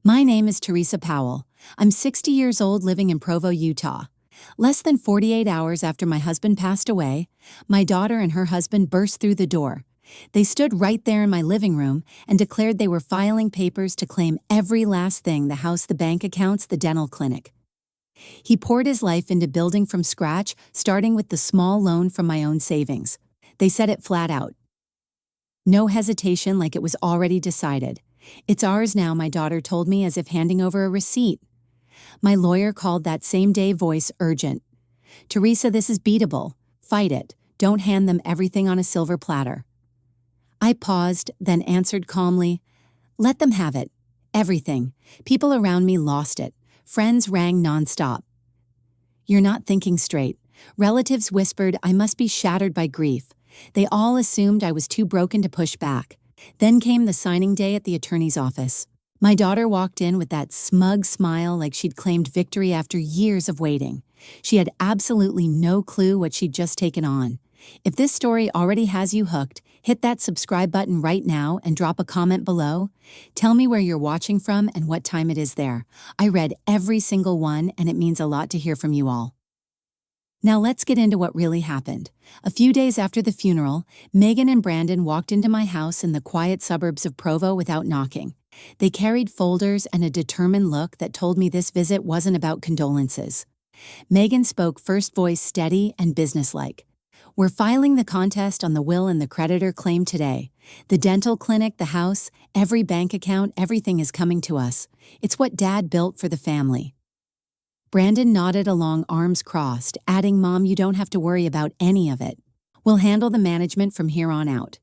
My name is Teresa Powell. I'm 60 years old living in Provo, Utah. Less than 48 hours after my husband passed away, my daughter and her husband burst through the door. They stood right there in my living room and declared they were filing papers to claim every last thing: the house, the bank accounts, the dental clinic. He poured his life into building from scratch, starting with the small loan from my own savings. They said it flat out. No hesitation, like it was already decided. "It's ours now," my daughter told me, as if handing over a receipt. My lawyer called that same day, voice urgent. "Teresa, this is beatable. Fight it. Don't hand them everything on a silver platter." I paused, then answered calmly, "Let them have it. Everything." People around me lost it. Friends rang nonstop. "You're not thinking straight." Relatives whispered I must be shattered by grief. They all assumed I was too broken to push back. Then came the signing day at the attorney's office. My daughter walked in with that smug smile, like she'd claimed victory after years of waiting. She had absolutely no clue what she'd just taken on. If this story already has you hooked, hit that subscribe button right now and drop a comment below. Tell me where you're watching from and what time it is there. I read every single one, and it means a lot to hear from you all. Now let's get into what really happened. A few days after the funeral, Megan and Brandon walked into my house in the quiet suburbs of Provo without knocking. They carried folders and a determined look that told me this visit wasn't about condolences. Megan spoke first, voice steady and businesslike. "We're filing the contest on the will and the creditor claim today. The dental clinic, the house, every bank account, everything is coming to us. It's what Dad built for the family." Brandon nodded along, arms crossed, adding, "Mom, you don't have to worry about any of it. We'll handle the management from here on out."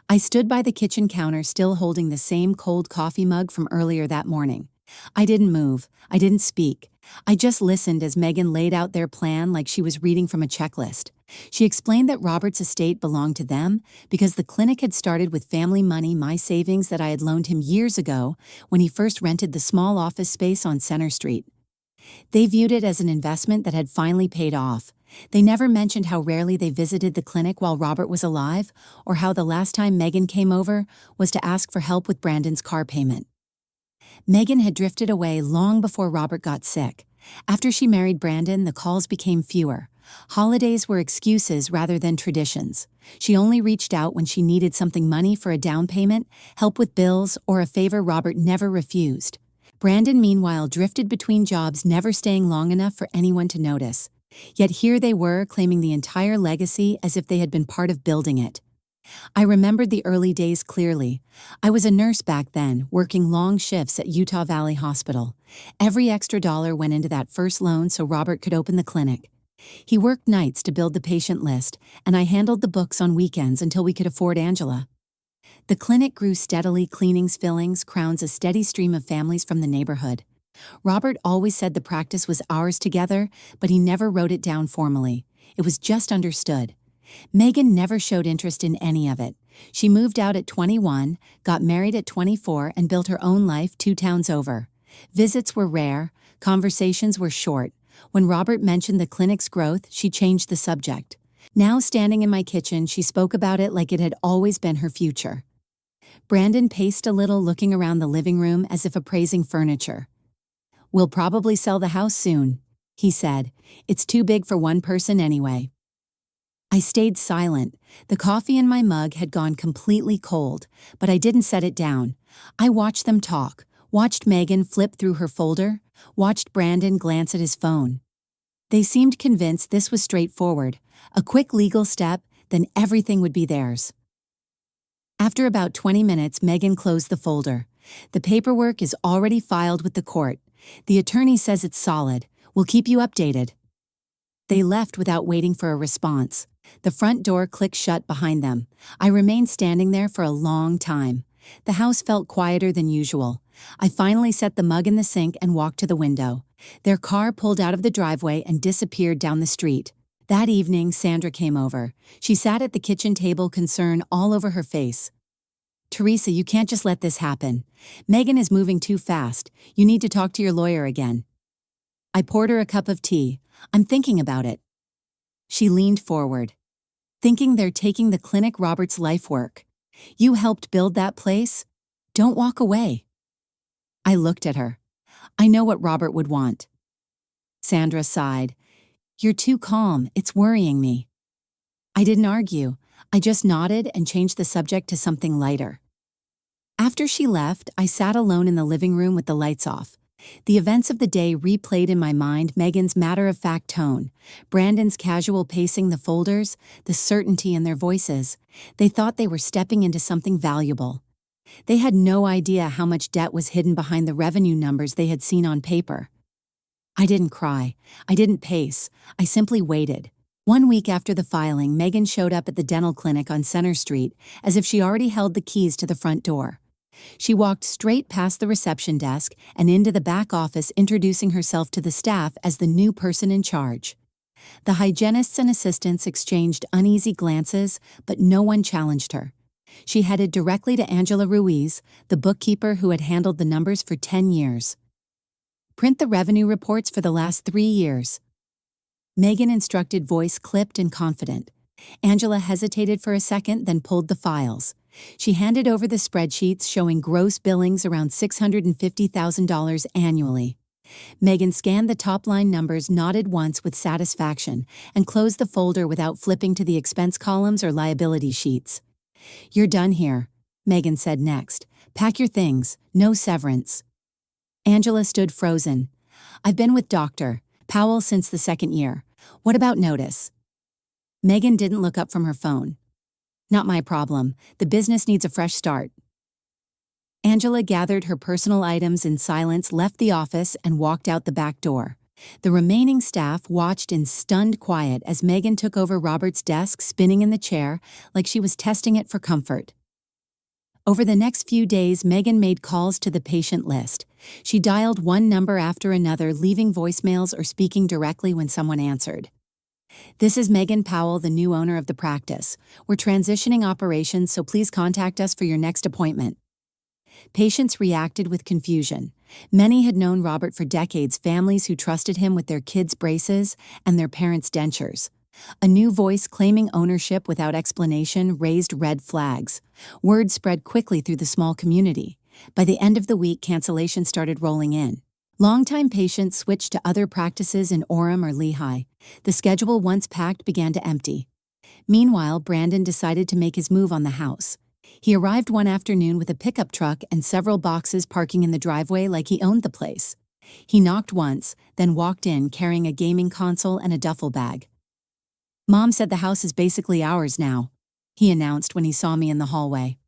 I stood by the kitchen counter, still holding the same cold coffee mug from earlier that morning. I didn't move. I didn't speak. I just listened as Megan laid out their plan like she was reading from a checklist. She explained that Robert's estate belonged to them because the clinic had started with family money, my savings that I had loaned him years ago when he first rented the small office space on Center Street. They viewed it as an investment that had finally paid off. They never mentioned how rarely they visited the clinic while Robert was alive, or how the last time Megan came over was to ask for help with Brandon's car payment. Megan had drifted away long before Robert got sick. After she married Brandon, the calls became fewer. Holidays were excuses rather than traditions. She only reached out when she needed something: money for a down payment, help with bills, or a favor Robert never refused. Brandon, meanwhile, drifted between jobs, never staying long enough for anyone to notice. Yet here they were, claiming the entire legacy as if they had been part of building it. I remembered the early days clearly. I was a nurse back then, working long shifts at Utah Valley Hospital. Every extra dollar went into that first loan so Robert could open the clinic. He worked nights to build the patient list, and I handled the books on weekends until we could afford Angela. The clinic grew steadily, cleanings, fillings, crowns, a steady stream of families from the neighborhood. Robert always said the practice was ours together, but he never wrote it down formally. It was just understood. Megan never showed interest in any of it. She moved out at 21, got married at 24, and built her own life 2 towns over. Visits were rare, conversations were short. When Robert mentioned the clinic's growth, she changed the subject. Now, standing in my kitchen, she spoke about it like it had always been her future. Brandon paced a little, looking around the living room as if appraising furniture. "We'll probably sell the house soon," he said. "It's too big for one person anyway." I stayed silent. The coffee in my mug had gone completely cold, but I didn't set it down. I watched them talk, watched Megan flip through her folder, watched Brandon glance at his phone. They seemed convinced this was straightforward. A quick legal step, then everything would be theirs. After about 20 minutes, Megan closed the folder. "The paperwork is already filed with the court. The attorney says it's solid. We'll keep you updated." They left without waiting for a response. The front door clicked shut behind them. I remained standing there for a long time. The house felt quieter than usual. I finally set the mug in the sink and walked to the window. Their car pulled out of the driveway and disappeared down the street. That evening, Sandra came over. She sat at the kitchen table, concern all over her face. "Teresa, you can't just let this happen. Megan is moving too fast. You need to talk to your lawyer again." I poured her a cup of tea. "I'm thinking about it." She leaned forward. "Thinking they're taking the clinic, Robert's life work. You helped build that place. Don't walk away." I looked at her. I know what Robert would want. Sandra sighed. You're too calm, it's worrying me. I didn't argue. I just nodded and changed the subject to something lighter. After she left, I sat alone in the living room with the lights off. The events of the day replayed in my mind: Megan's matter-of-fact tone, Brandon's casual pacing the folders, the certainty in their voices. They thought they were stepping into something valuable. They had no idea how much debt was hidden behind the revenue numbers they had seen on paper. I didn't cry. I didn't pace. I simply waited. 1 week after the filing, Megan showed up at the dental clinic on Center Street as if she already held the keys to the front door. She walked straight past the reception desk and into the back office, introducing herself to the staff as the new person in charge. The hygienists and assistants exchanged uneasy glances, but no one challenged her. She headed directly to Angela Ruiz, the bookkeeper who had handled the numbers for 10 years. Print the revenue reports for the last 3 years. Megan instructed, voice clipped and confident. Angela hesitated for a second, then pulled the files. She handed over the spreadsheets showing gross billings around $650,000 annually. Megan scanned the top-line numbers, nodded once with satisfaction, and closed the folder without flipping to the expense columns or liability sheets. You're done here, Megan said next. Pack your things, no severance. Angela stood frozen. I've been with Dr. Powell since the 2nd year. What about notice? Megan didn't look up from her phone. Not my problem. The business needs a fresh start. Angela gathered her personal items in silence, left the office, and walked out the back door. The remaining staff watched in stunned quiet as Megan took over Robert's desk, spinning in the chair like she was testing it for comfort. Over the next few days, Megan made calls to the patient list. She dialed one number after another, leaving voicemails or speaking directly when someone answered. This is Megan Powell, the new owner of the practice. We're transitioning operations, so please contact us for your next appointment. Patients reacted with confusion. Many had known Robert for decades, families who trusted him with their kids' braces and their parents' dentures. A new voice claiming ownership without explanation raised red flags. Word spread quickly through the small community. By the end of the week, cancellations started rolling in. Longtime patients switched to other practices in Orem or Lehigh. The schedule, once packed, began to empty. Meanwhile, Brandon decided to make his move on the house. He arrived one afternoon with a pickup truck and several boxes parking in the driveway like he owned the place. He knocked once, then walked in carrying a gaming console and a duffel bag. Mom said the house is basically ours now, he announced when he saw me in the hallway.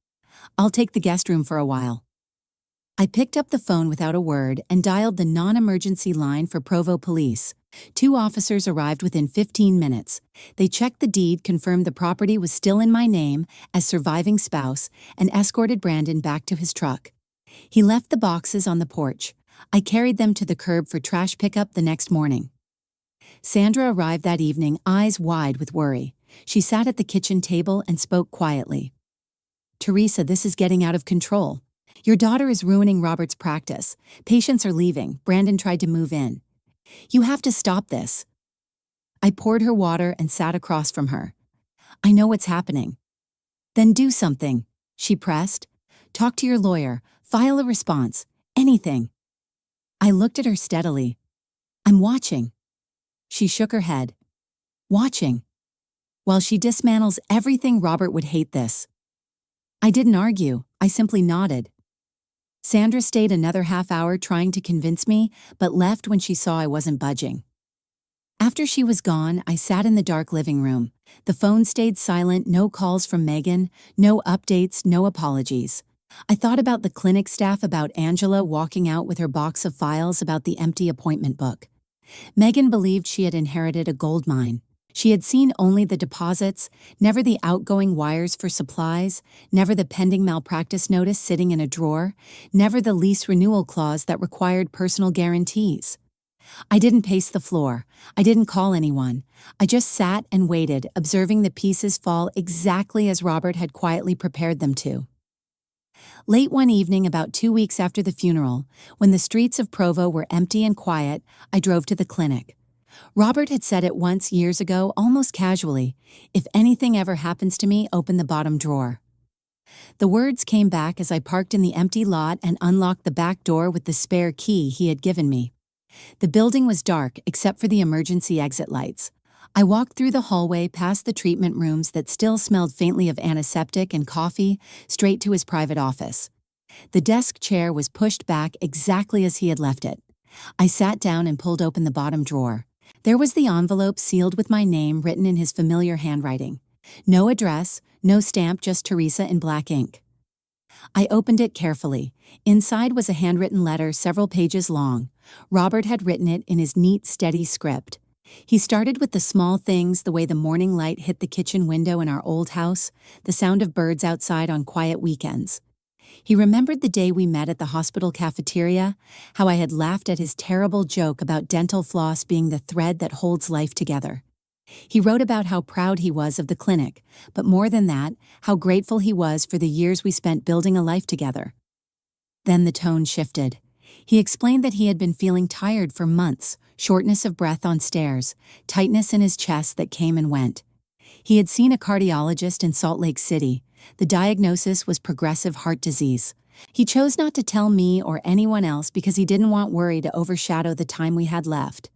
I'll take the guest room for a while. I picked up the phone without a word and dialed the non-emergency line for Provo Police. 2 officers arrived within 15 minutes. They checked the deed, confirmed the property was still in my name as surviving spouse, and escorted Brandon back to his truck. He left the boxes on the porch. I carried them to the curb for trash pickup the next morning. Sandra arrived that evening, eyes wide with worry. She sat at the kitchen table and spoke quietly. Teresa, this is getting out of control. Your daughter is ruining Robert's practice. Patients are leaving. Brandon tried to move in. You have to stop this. I poured her water and sat across from her. I know what's happening. Then do something, she pressed. Talk to your lawyer. File a response. Anything. I looked at her steadily. I'm watching. She shook her head. Watching. While she dismantles everything, Robert would hate this. I didn't argue. I simply nodded. Sandra stayed another half hour trying to convince me, but left when she saw I wasn't budging. After she was gone, I sat in the dark living room. The phone stayed silent, no calls from Megan, no updates, no apologies. I thought about the clinic staff, about Angela walking out with her box of files, about the empty appointment book. Megan believed she had inherited a gold mine. She had seen only the deposits, never the outgoing wires for supplies, never the pending malpractice notice sitting in a drawer, never the lease renewal clause that required personal guarantees. I didn't pace the floor. I didn't call anyone. I just sat and waited, observing the pieces fall exactly as Robert had quietly prepared them to. Late one evening, about 2 weeks after the funeral, when the streets of Provo were empty and quiet, I drove to the clinic. Robert had said it once years ago, almost casually, if anything ever happens to me, open the bottom drawer. The words came back as I parked in the empty lot and unlocked the back door with the spare key he had given me. The building was dark except for the emergency exit lights. I walked through the hallway past the treatment rooms that still smelled faintly of antiseptic and coffee, straight to his private office. The desk chair was pushed back exactly as he had left it. I sat down and pulled open the bottom drawer. There was the envelope sealed with my name written in his familiar handwriting. No address, no stamp, just Teresa in black ink. I opened it carefully. Inside was a handwritten letter several pages long. Robert had written it in his neat, steady script. He started with the small things, the way the morning light hit the kitchen window in our old house, the sound of birds outside on quiet weekends. He remembered the day we met at the hospital cafeteria, how I had laughed at his terrible joke about dental floss being the thread that holds life together. He wrote about how proud he was of the clinic, but more than that, how grateful he was for the years we spent building a life together. Then the tone shifted. He explained that he had been feeling tired for months, shortness of breath on stairs, tightness in his chest that came and went. He had seen a cardiologist in Salt Lake City. The diagnosis was progressive heart disease. He chose not to tell me or anyone else because he didn't want worry to overshadow the time we had left.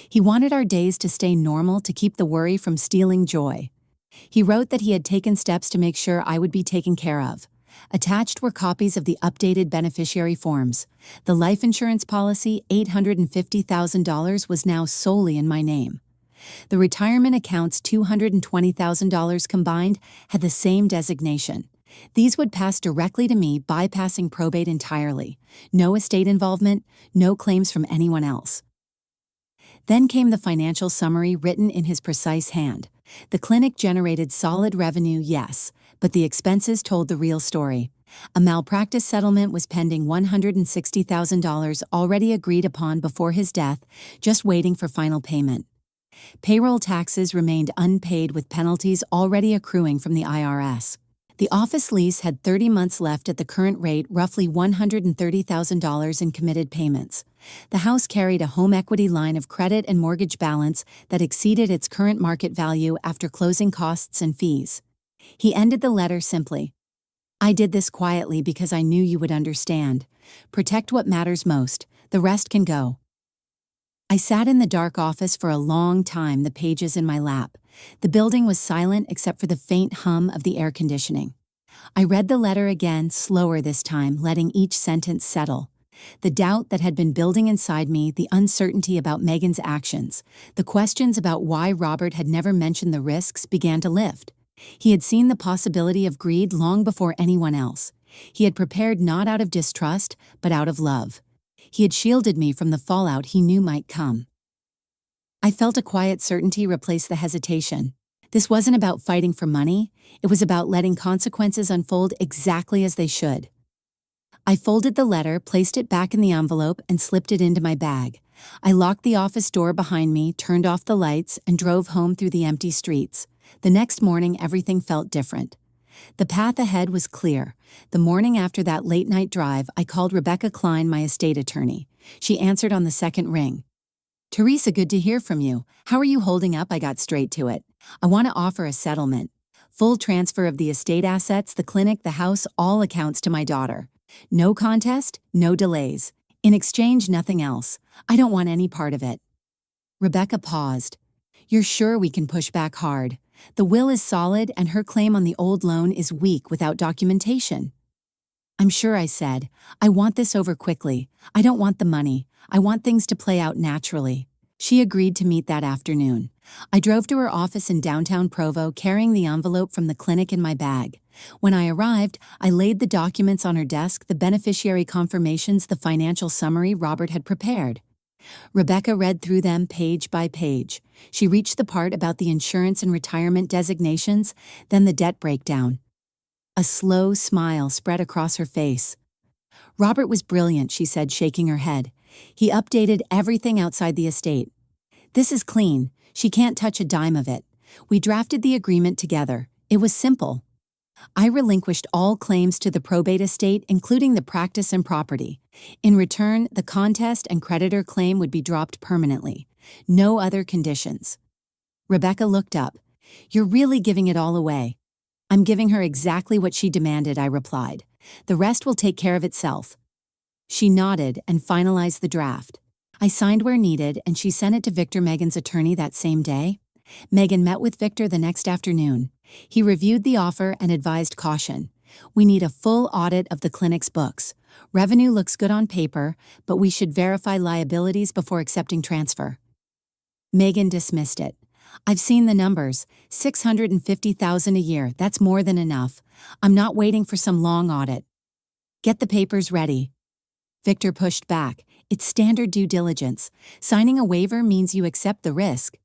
He wanted our days to stay normal to keep the worry from stealing joy. He wrote that he had taken steps to make sure I would be taken care of. Attached were copies of the updated beneficiary forms. The life insurance policy, $850,000, was now solely in my name. The retirement accounts, $220,000 combined, had the same designation. These would pass directly to me, bypassing probate entirely. No estate involvement, no claims from anyone else. Then came the financial summary written in his precise hand. The clinic generated solid revenue, yes, but the expenses told the real story. A malpractice settlement was pending, $160,000 already agreed upon before his death, just waiting for final payment. Payroll taxes remained unpaid with penalties already accruing from the IRS. The office lease had 30 months left at the current rate, roughly $130,000 in committed payments. The house carried a home equity line of credit and mortgage balance that exceeded its current market value after closing costs and fees. He ended the letter simply. I did this quietly because I knew you would understand. Protect what matters most. The rest can go. I sat in the dark office for a long time, the pages in my lap. The building was silent except for the faint hum of the air conditioning. I read the letter again, slower this time, letting each sentence settle. The doubt that had been building inside me, the uncertainty about Megan's actions, the questions about why Robert had never mentioned the risks began to lift. He had seen the possibility of greed long before anyone else. He had prepared not out of distrust, but out of love. He had shielded me from the fallout he knew might come. I felt a quiet certainty replace the hesitation. This wasn't about fighting for money, it was about letting consequences unfold exactly as they should. I folded the letter, placed it back in the envelope, and slipped it into my bag. I locked the office door behind me, turned off the lights, and drove home through the empty streets. The next morning, everything felt different. The path ahead was clear. The morning after that late-night drive, I called Rebecca Klein, my estate attorney. She answered on the second ring. Teresa, good to hear from you. How are you holding up? I got straight to it. I want to offer a settlement. Full transfer of the estate assets, the clinic, the house, all accounts to my daughter. No contest, no delays. In exchange, nothing else. I don't want any part of it. Rebecca paused. You're sure we can push back hard? The will is solid and her claim on the old loan is weak without documentation. I'm sure, I said. I want this over quickly. I don't want the money. I want things to play out naturally. She agreed to meet that afternoon. I drove to her office in downtown Provo, carrying the envelope from the clinic in my bag. When I arrived, I laid the documents on her desk, the beneficiary confirmations, the financial summary Robert had prepared. Rebecca read through them page by page. She reached the part about the insurance and retirement designations, then the debt breakdown. A slow smile spread across her face. Robert was brilliant, she said, shaking her head. He updated everything outside the estate. This is clean. She can't touch a dime of it. We drafted the agreement together. It was simple. I relinquished all claims to the probate estate, including the practice and property. In return, the contest and creditor claim would be dropped permanently. No other conditions. Rebecca looked up. You're really giving it all away. I'm giving her exactly what she demanded, I replied. The rest will take care of itself. She nodded and finalized the draft. I signed where needed, and she sent it to Victor, Megan's attorney, that same day. Megan met with Victor the next afternoon. He reviewed the offer and advised caution. We need a full audit of the clinic's books. Revenue looks good on paper, but we should verify liabilities before accepting transfer. Megan dismissed it. I've seen the numbers, $650,000 a year, that's more than enough. I'm not waiting for some long audit. Get the papers ready. Victor pushed back. It's standard due diligence. Signing a waiver means you accept the risk.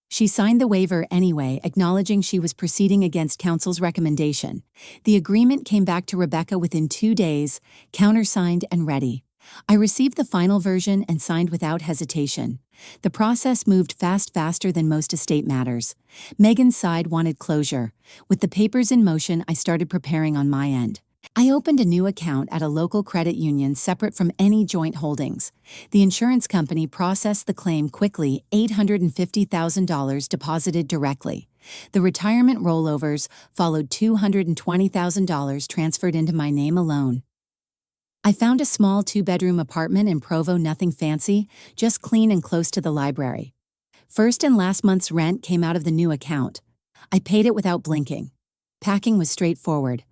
She signed the waiver anyway, acknowledging she was proceeding against counsel's recommendation. The agreement came back to Rebecca within 2 days, countersigned and ready. I received the final version and signed without hesitation. The process moved faster than most estate matters. Megan's side wanted closure. With the papers in motion, I started preparing on my end. I opened a new account at a local credit union separate from any joint holdings. The insurance company processed the claim quickly, $850,000 deposited directly. The retirement rollovers followed, $220,000 transferred into my name alone. I found a small 2-bedroom apartment in Provo, nothing fancy, just clean and close to the library. First and last month's rent came out of the new account. I paid it without blinking. Packing was straightforward.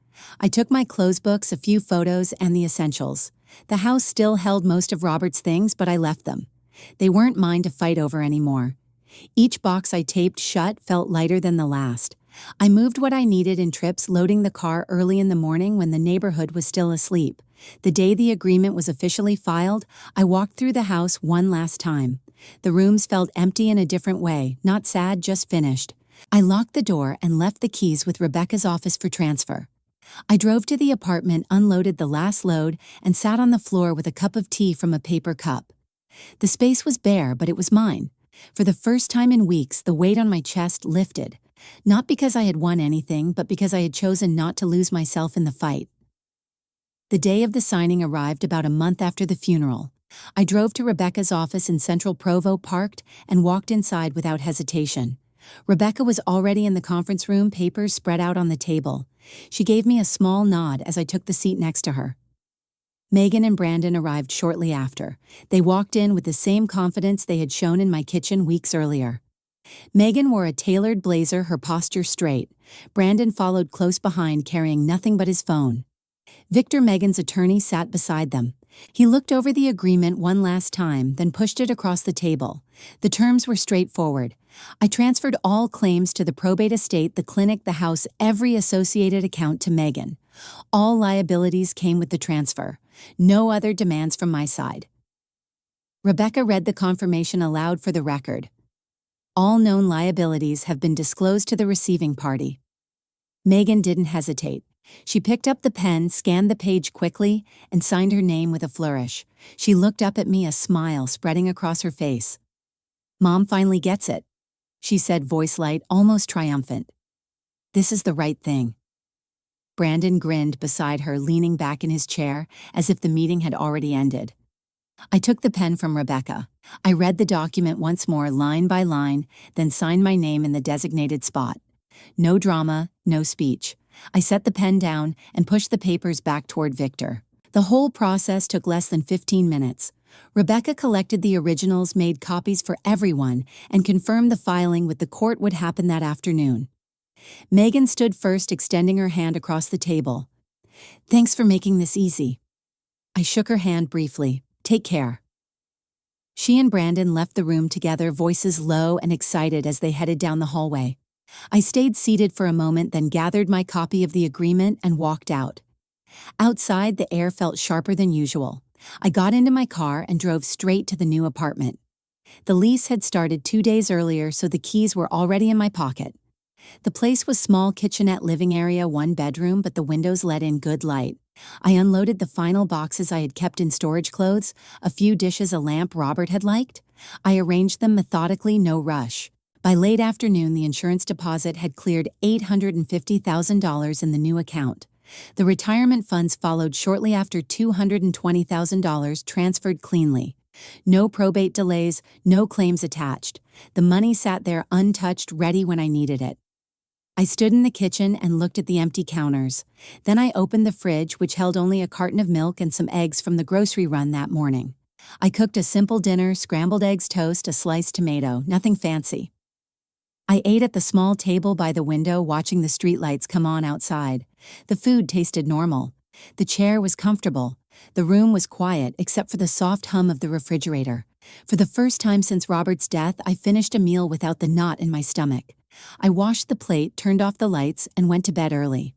I took my clothes books, a few photos, and the essentials. The house still held most of Robert's things, but I left them. They weren't mine to fight over anymore. Each box I taped shut felt lighter than the last. I moved what I needed in trips, loading the car early in the morning when the neighborhood was still asleep. The day the agreement was officially filed, I walked through the house one last time. The rooms felt empty in a different way, not sad, just finished. I locked the door and left the keys with Rebecca's office for transfer. I drove to the apartment, unloaded the last load, and sat on the floor with a cup of tea from a paper cup. The space was bare, but it was mine. For the first time in weeks, the weight on my chest lifted. Not because I had won anything, but because I had chosen not to lose myself in the fight. The day of the signing arrived about a month after the funeral. I drove to Rebecca's office in Central Provo, parked, and walked inside without hesitation. Rebecca was already in the conference room, papers spread out on the table. She gave me a small nod as I took the seat next to her. Megan and Brandon arrived shortly after. They walked in with the same confidence they had shown in my kitchen weeks earlier. Megan wore a tailored blazer, her posture straight. Brandon followed close behind, carrying nothing but his phone. Victor, Megan's attorney, sat beside them. He looked over the agreement one last time, then pushed it across the table. The terms were straightforward. I transferred all claims to the probate estate, the clinic, the house, every associated account to Megan. All liabilities came with the transfer. No other demands from my side. Rebecca read the confirmation aloud for the record. All known liabilities have been disclosed to the receiving party. Megan didn't hesitate. She picked up the pen, scanned the page quickly, and signed her name with a flourish. She looked up at me, a smile spreading across her face. "Mom finally gets it," she said, voice light, almost triumphant. "This is the right thing." Brandon grinned beside her, leaning back in his chair, as if the meeting had already ended. I took the pen from Rebecca. I read the document once more, line by line, then signed my name in the designated spot. No drama, no speech. I set the pen down and pushed the papers back toward Victor. The whole process took less than 15 minutes. Rebecca collected the originals, made copies for everyone, and confirmed the filing with the court would happen that afternoon. Megan stood first, extending her hand across the table. "Thanks for making this easy." I shook her hand briefly. "Take care." She and Brandon left the room together, voices low and excited as they headed down the hallway. I stayed seated for a moment, then gathered my copy of the agreement and walked out. Outside, the air felt sharper than usual. I got into my car and drove straight to the new apartment. The lease had started 2 days earlier, so the keys were already in my pocket. The place was small, kitchenette, living area, 1 bedroom, but the windows let in good light. I unloaded the final boxes I had kept in storage clothes, a few dishes, a lamp Robert had liked. I arranged them methodically, no rush. By late afternoon, the insurance deposit had cleared $850,000 in the new account. The retirement funds followed shortly after, $220,000 transferred cleanly. No probate delays, no claims attached. The money sat there untouched, ready when I needed it. I stood in the kitchen and looked at the empty counters. Then I opened the fridge, which held only a carton of milk and some eggs from the grocery run that morning. I cooked a simple dinner: scrambled eggs, toast, a sliced tomato, nothing fancy. I ate at the small table by the window, watching the streetlights come on outside. The food tasted normal. The chair was comfortable. The room was quiet, except for the soft hum of the refrigerator. For the first time since Robert's death, I finished a meal without the knot in my stomach. I washed the plate, turned off the lights, and went to bed early.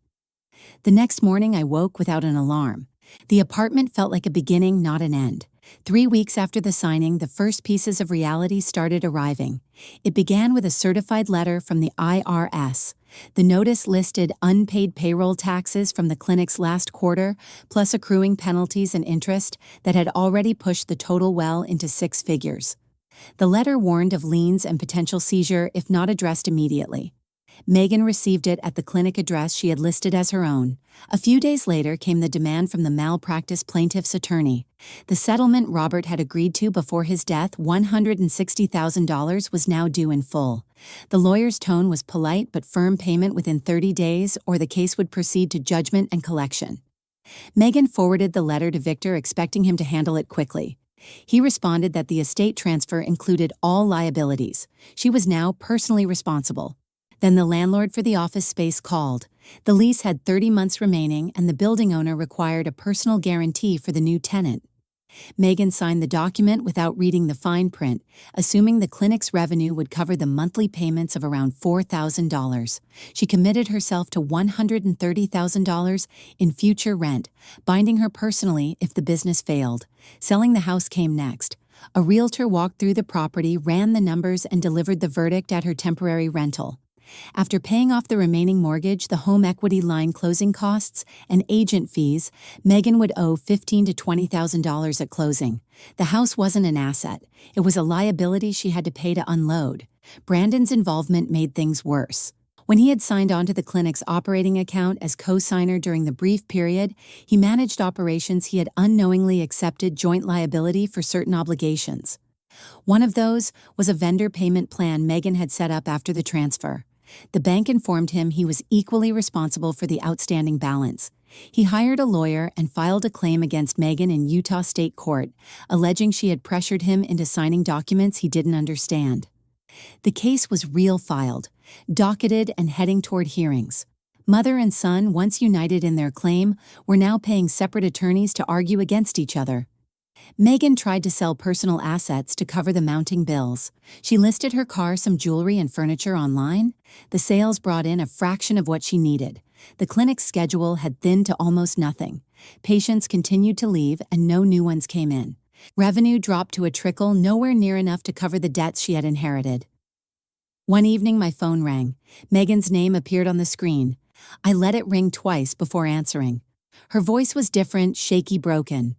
The next morning, I woke without an alarm. The apartment felt like a beginning, not an end. 3 weeks after the signing, the first pieces of reality started arriving. It began with a certified letter from the IRS. The notice listed unpaid payroll taxes from the clinic's last quarter, plus accruing penalties and interest that had already pushed the total well into 6 figures. The letter warned of liens and potential seizure if not addressed immediately. Megan received it at the clinic address she had listed as her own. A few days later came the demand from the malpractice plaintiff's attorney. The settlement Robert had agreed to before his death, $160,000, was now due in full. The lawyer's tone was polite but firm: payment within 30 days or the case would proceed to judgment and collection. Megan forwarded the letter to Victor, expecting him to handle it quickly. He responded that the estate transfer included all liabilities. She was now personally responsible. Then the landlord for the office space called. The lease had 30 months remaining, and the building owner required a personal guarantee for the new tenant. Megan signed the document without reading the fine print, assuming the clinic's revenue would cover the monthly payments of around $4,000. She committed herself to $130,000 in future rent, binding her personally if the business failed. Selling the house came next. A realtor walked through the property, ran the numbers, and delivered the verdict at her temporary rental. After paying off the remaining mortgage, the home equity line, closing costs, and agent fees, Megan would owe $15,000 to $20,000 at closing. The house wasn't an asset. It was a liability she had to pay to unload. Brandon's involvement made things worse. When he had signed on to the clinic's operating account as co-signer during the brief period he managed operations, he had unknowingly accepted joint liability for certain obligations. One of those was a vendor payment plan Megan had set up after the transfer. The bank informed him he was equally responsible for the outstanding balance. He hired a lawyer and filed a claim against Megan in Utah State Court, alleging she had pressured him into signing documents he didn't understand. The case was filed, docketed, and heading toward hearings. Mother and son, once united in their claim, were now paying separate attorneys to argue against each other. Megan tried to sell personal assets to cover the mounting bills. She listed her car, some jewelry, and furniture online. The sales brought in a fraction of what she needed. The clinic's schedule had thinned to almost nothing. Patients continued to leave and no new ones came in. Revenue dropped to a trickle, nowhere near enough to cover the debts she had inherited. One evening my phone rang. Megan's name appeared on the screen. I let it ring twice before answering. Her voice was different, shaky, broken.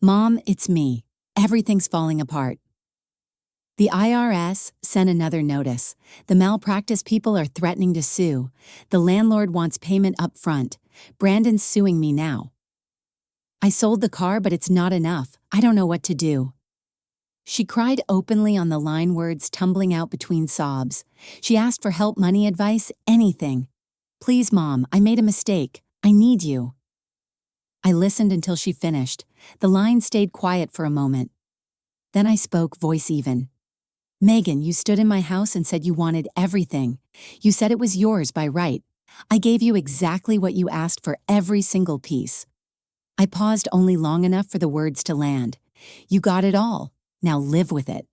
"Mom, it's me. Everything's falling apart." The IRS sent another notice. The malpractice people are threatening to sue. The landlord wants payment up front. Brandon's suing me now. I sold the car, but it's not enough. I don't know what to do. She cried openly on the line, words tumbling out between sobs. She asked for help, money, advice, anything. "Please, Mom, I made a mistake. I need you." I listened until she finished. The line stayed quiet for a moment. Then I spoke, voice even. "Megan, you stood in my house and said you wanted everything. You said it was yours by right. I gave you exactly what you asked for, every single piece." I paused only long enough for the words to land. "You got it all. Now live with it."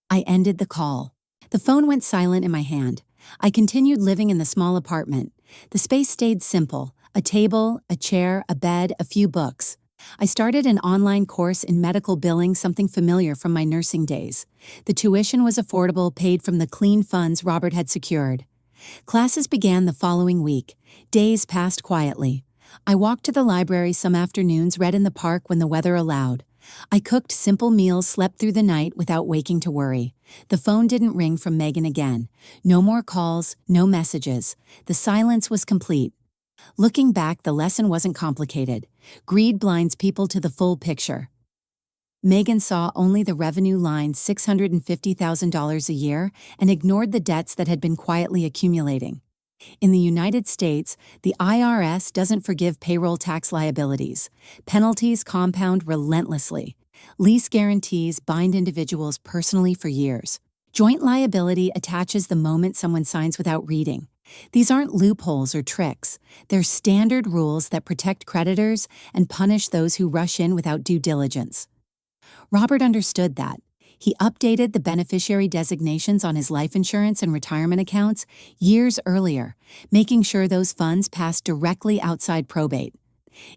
I ended the call. The phone went silent in my hand. I continued living in the small apartment. The space stayed simple: a table, a chair, a bed, a few books. I started an online course in medical billing, something familiar from my nursing days. The tuition was affordable, paid from the clean funds Robert had secured. Classes began the following week. Days passed quietly. I walked to the library some afternoons, read in the park when the weather allowed. I cooked simple meals, slept through the night without waking to worry. The phone didn't ring from Megan again. No more calls, no messages. The silence was complete. Looking back, the lesson wasn't complicated. Greed blinds people to the full picture. Megan saw only the revenue line, $650,000 a year, and ignored the debts that had been quietly accumulating. In the United States, the IRS doesn't forgive payroll tax liabilities. Penalties compound relentlessly. Lease guarantees bind individuals personally for years. Joint liability attaches the moment someone signs without reading. These aren't loopholes or tricks. They're standard rules that protect creditors and punish those who rush in without due diligence. Robert understood that. He updated the beneficiary designations on his life insurance and retirement accounts years earlier, making sure those funds passed directly outside probate.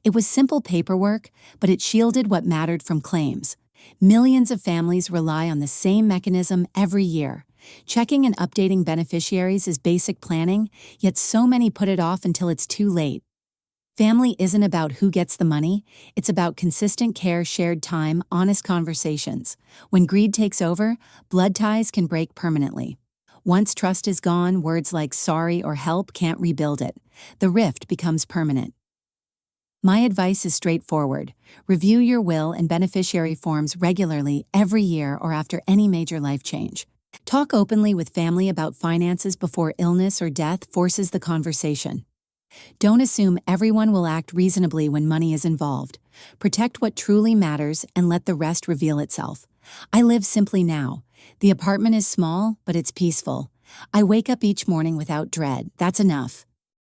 It was simple paperwork, but it shielded what mattered from claims. Millions of families rely on the same mechanism every year. Checking and updating beneficiaries is basic planning, yet so many put it off until it's too late. Family isn't about who gets the money, it's about consistent care, shared time, honest conversations. When greed takes over, blood ties can break permanently. Once trust is gone, words like sorry or help can't rebuild it. The rift becomes permanent. My advice is straightforward. Review your will and beneficiary forms regularly every year or after any major life change. Talk openly with family about finances before illness or death forces the conversation. Don't assume everyone will act reasonably when money is involved. Protect what truly matters and let the rest reveal itself. I live simply now. The apartment is small, but it's peaceful. I wake up each morning without dread. That's enough.